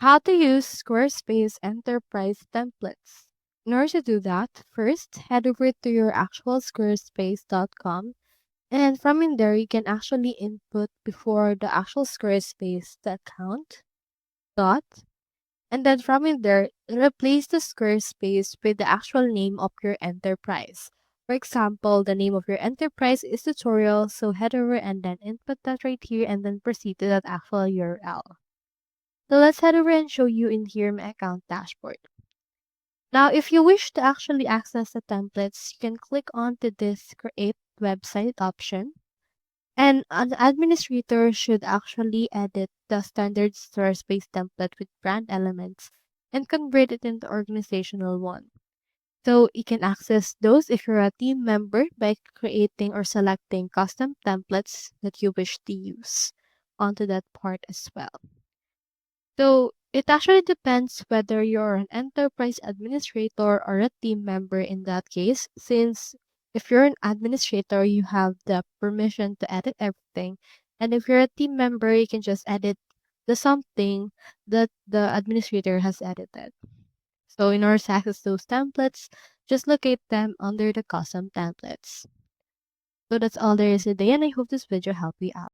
How to use Squarespace Enterprise templates. In order to do that, first head over to your actual squarespace.com, and from in there you can actually input before the actual Squarespace the account dot, and then from in there replace the Squarespace with the actual name of your enterprise. For example, the name of your enterprise is tutorial, so head over and then input that right here and then proceed to that actual URL. So let's head over and show you in here my account dashboard. Now, if you wish to actually access the templates, you can click on to this create website option. And an administrator should actually edit the standard Squarespace template with brand elements and convert it into organizational one. So you can access those if you're a team member by creating or selecting custom templates that you wish to use onto that part as well. So it actually depends whether you're an enterprise administrator or a team member in that case, since if you're an administrator, you have the permission to edit everything. And if you're a team member, you can just edit the something that the administrator has edited. So in order to access those templates, just locate them under the custom templates. So that's all there is today, and I hope this video helped you out.